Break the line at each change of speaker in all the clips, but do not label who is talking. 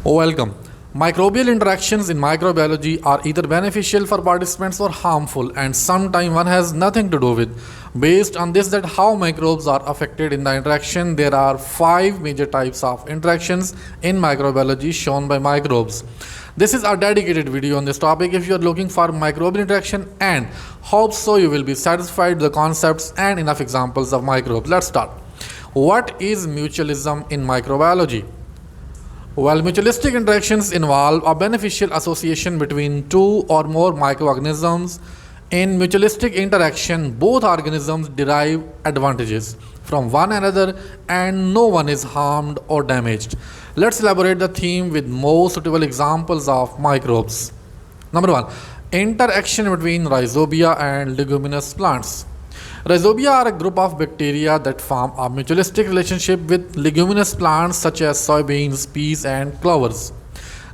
Welcome. Microbial interactions in microbiology are either beneficial for participants or harmful, and sometimes one has nothing to do with. Based on this, that how microbes are affected in the interaction, there are 5 major types of interactions in microbiology shown by microbes. This is a dedicated video on this topic. If you are looking for microbial interaction, and hope so you will be satisfied with the concepts and enough examples of microbes. Let's start. What is mutualism in microbiology? Well, mutualistic interactions involve a beneficial association between two or more microorganisms. In mutualistic interaction, both organisms derive advantages from one another and no one is harmed or damaged. Let's elaborate the theme with more suitable examples of microbes. Number 1. Interaction between rhizobia and leguminous plants. Rhizobia are a group of bacteria that form a mutualistic relationship with leguminous plants such as soybeans, peas, and clovers.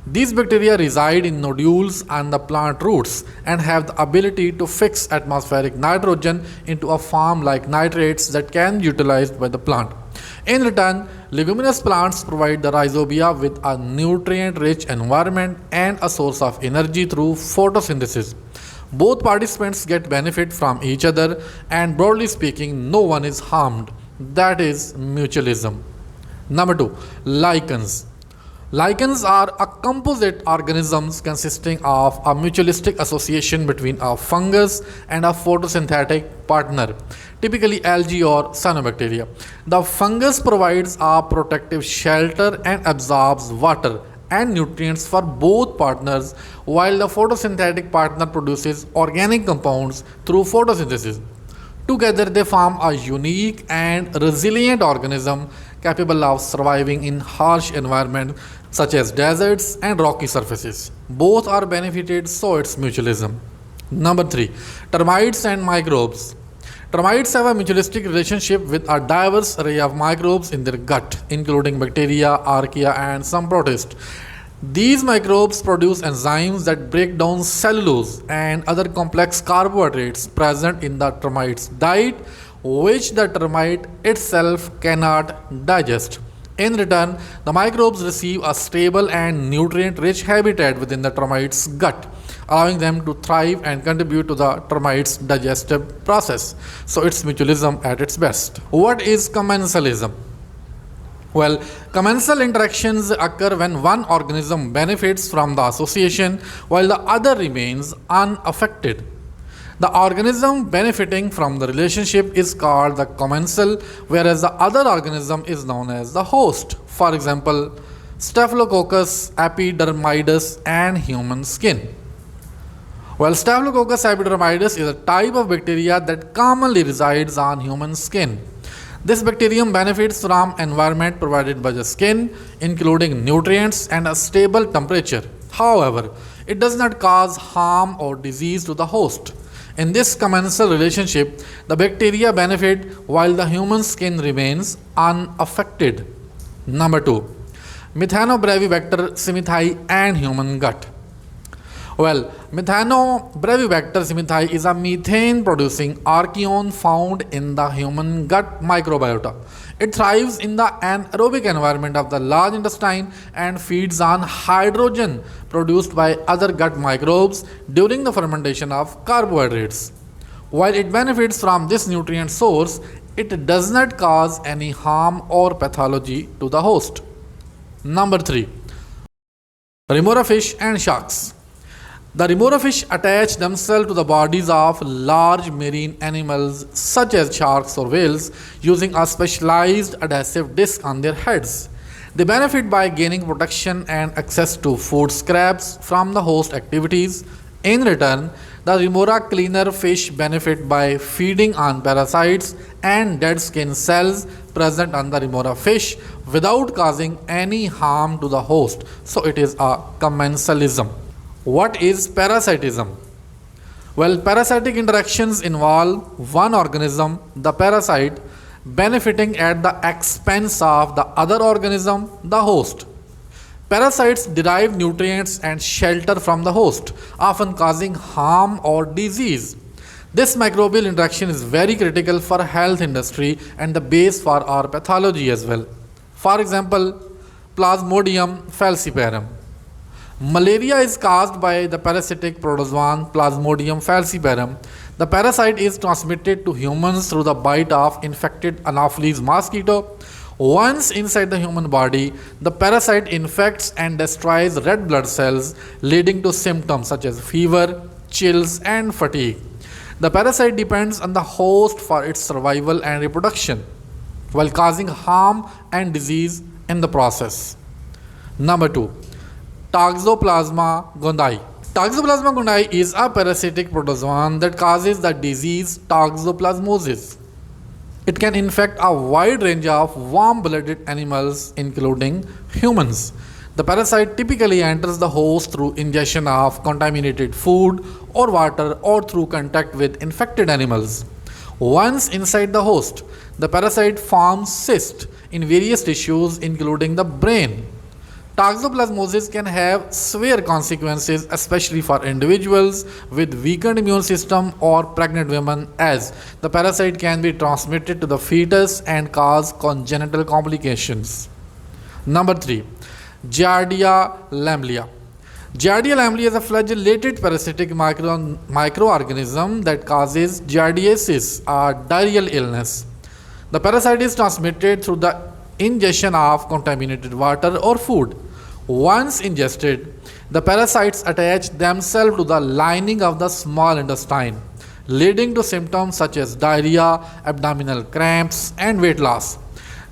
These bacteria reside in nodules on the plant roots and have the ability to fix atmospheric nitrogen into a form like nitrates that can be utilized by the plant. In return, leguminous plants provide the rhizobia with a nutrient-rich environment and a source of energy through photosynthesis. Both participants get benefit from each other, and broadly speaking, no one is harmed. That is mutualism. Number 2. Lichens. Lichens are a composite organisms consisting of a mutualistic association between a fungus and a photosynthetic partner, typically algae or cyanobacteria. The fungus provides a protective shelter and absorbs water and nutrients for both partners, while the photosynthetic partner produces organic compounds through photosynthesis. Together they form a unique and resilient organism capable of surviving in harsh environments such as deserts and rocky surfaces. Both are benefited, so it's mutualism. Number 3. Termites and microbes. Termites have a mutualistic relationship with a diverse array of microbes in their gut, including bacteria, archaea, and some protists. These microbes produce enzymes that break down cellulose and other complex carbohydrates present in the termite's diet, which the termite itself cannot digest. In return, the microbes receive a stable and nutrient-rich habitat within the termite's gut, allowing them to thrive and contribute to the termite's digestive process. So it's mutualism at its best. What is commensalism? Well, commensal interactions occur when one organism benefits from the association while the other remains unaffected. The organism benefiting from the relationship is called the commensal, whereas the other organism is known as the host. For example, Staphylococcus epidermidis and human skin. Well, Staphylococcus epidermidis is a type of bacteria that commonly resides on human skin. This bacterium benefits from environment provided by the skin, including nutrients and a stable temperature. However, it does not cause harm or disease to the host. In this commensal relationship, the bacteria benefit while the human skin remains unaffected. Number 2. Methanobrevibacter simithai and human gut. Well, Methanobrevibacter simithai is a methane-producing archaeon found in the human gut microbiota. It thrives in the anaerobic environment of the large intestine and feeds on hydrogen produced by other gut microbes during the fermentation of carbohydrates. While it benefits from this nutrient source, it does not cause any harm or pathology to the host. Number 3. Remora fish and sharks. The remora fish attach themselves to the bodies of large marine animals such as sharks or whales using a specialized adhesive disc on their heads. They benefit by gaining protection and access to food scraps from the host activities. In return, the remora cleaner fish benefit by feeding on parasites and dead skin cells present on the remora fish without causing any harm to the host. So it is a commensalism. What is parasitism? Well, parasitic interactions involve one organism, the parasite, benefiting at the expense of the other organism, the host. Parasites derive nutrients and shelter from the host, often causing harm or disease. This microbial interaction is very critical for health industry and the base for our pathology as well. For example, Plasmodium falciparum. Malaria is caused by the parasitic protozoan Plasmodium falciparum. The parasite is transmitted to humans through the bite of infected Anopheles mosquito. Once inside the human body, the parasite infects and destroys red blood cells, leading to symptoms such as fever, chills, and fatigue. The parasite depends on the host for its survival and reproduction, while causing harm and disease in the process. Number 2. Toxoplasma gondii. Toxoplasma gondii is a parasitic protozoan that causes the disease toxoplasmosis. It can infect a wide range of warm-blooded animals, including humans. The parasite typically enters the host through ingestion of contaminated food or water or through contact with infected animals. Once inside the host, the parasite forms cysts in various tissues, including the brain. Toxoplasmosis can have severe consequences, especially for individuals with weakened immune system or pregnant women, as the parasite can be transmitted to the fetus and cause congenital complications. Number 3. Giardia lamblia. Giardia lamblia is a flagellated parasitic microorganism that causes giardiasis, a diarrheal illness. The parasite is transmitted through the ingestion of contaminated water or food. Once ingested, the parasites attach themselves to the lining of the small intestine, leading to symptoms such as diarrhea, abdominal cramps, and weight loss.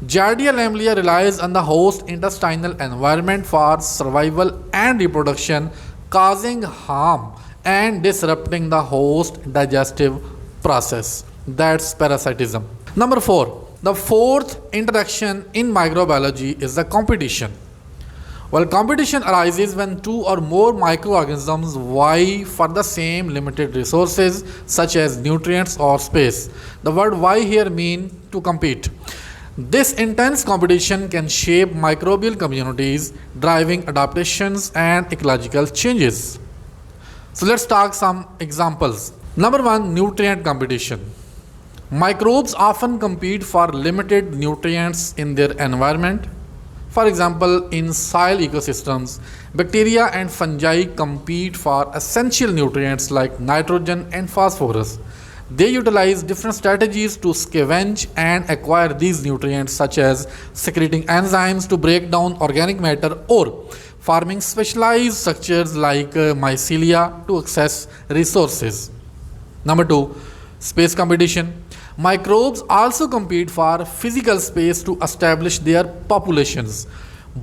Giardia lamblia relies on the host intestinal environment for survival and reproduction, causing harm and disrupting the host digestive process. That's parasitism. Number 4. The fourth interaction in microbiology is the competition. Well, competition arises when two or more microorganisms vie for the same limited resources, such as nutrients or space. The word vie here means to compete. This intense competition can shape microbial communities, driving adaptations and ecological changes. So let's talk some examples. Number 1, nutrient competition. Microbes often compete for limited nutrients in their environment. For example, in soil ecosystems, bacteria and fungi compete for essential nutrients like nitrogen and phosphorus. They utilize different strategies to scavenge and acquire these nutrients, such as secreting enzymes to break down organic matter or forming specialized structures like mycelia to access resources. Number 2, space competition. Microbes also compete for physical space to establish their populations.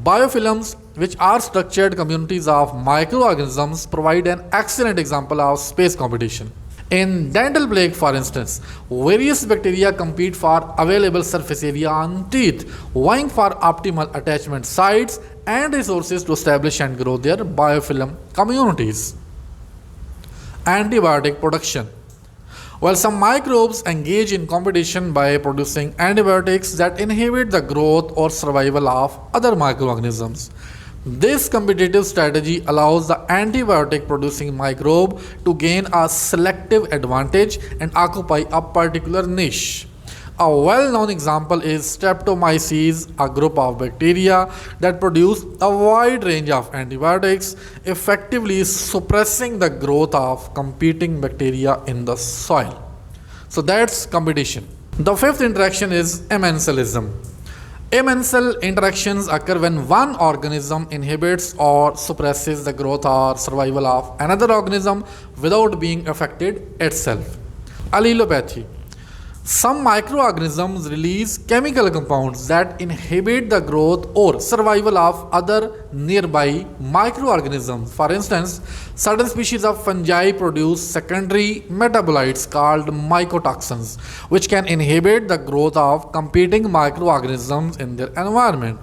Biofilms, which are structured communities of microorganisms, provide an excellent example of space competition. In dental plaque, for instance, various bacteria compete for available surface area on teeth, vying for optimal attachment sites and resources to establish and grow their biofilm communities. Antibiotic production. While some microbes engage in competition by producing antibiotics that inhibit the growth or survival of other microorganisms. This competitive strategy allows the antibiotic producing microbe to gain a selective advantage and occupy a particular niche. A well-known example is Streptomyces, a group of bacteria that produce a wide range of antibiotics, effectively suppressing the growth of competing bacteria in the soil. So that's competition. The fifth interaction is Amensalism. Amensal interactions occur when one organism inhibits or suppresses the growth or survival of another organism without being affected itself. Allelopathy. Some microorganisms release chemical compounds that inhibit the growth or survival of other nearby microorganisms. For instance, certain species of fungi produce secondary metabolites called mycotoxins, which can inhibit the growth of competing microorganisms in their environment.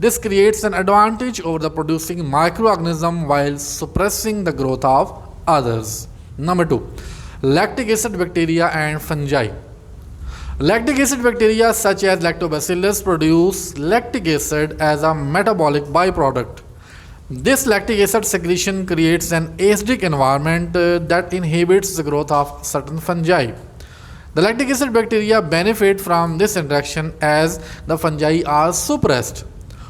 This creates an advantage over the producing microorganism while suppressing the growth of others. Number 2, lactic acid bacteria and fungi. Lactic acid bacteria such as lactobacillus produce lactic acid as a metabolic byproduct. This lactic acid secretion creates an acidic environment that inhibits the growth of certain fungi. The lactic acid bacteria benefit from this interaction as the fungi are suppressed.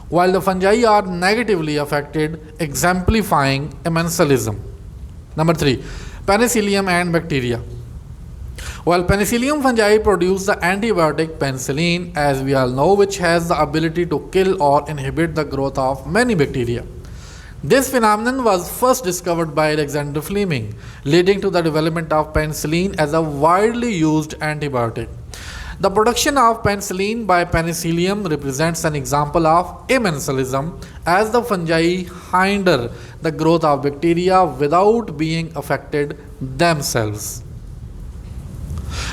while the fungi are negatively affected, exemplifying Amensalism. Number 3. Penicillium and bacteria. While penicillium fungi produce the antibiotic penicillin, as we all know, which has the ability to kill or inhibit the growth of many bacteria. This phenomenon was first discovered by Alexander Fleming, leading to the development of penicillin as a widely used antibiotic. The production of penicillin by penicillium represents an example of Amensalism, as the fungi hinder the growth of bacteria without being affected themselves.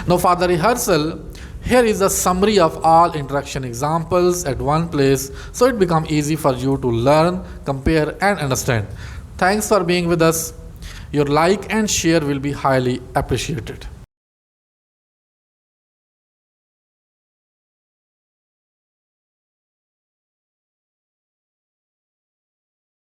Now, for the rehearsal, here is a summary of all interaction examples at one place, so it becomes easy for you to learn, compare and understand. Thanks for being with us. Your like and share will be highly appreciated.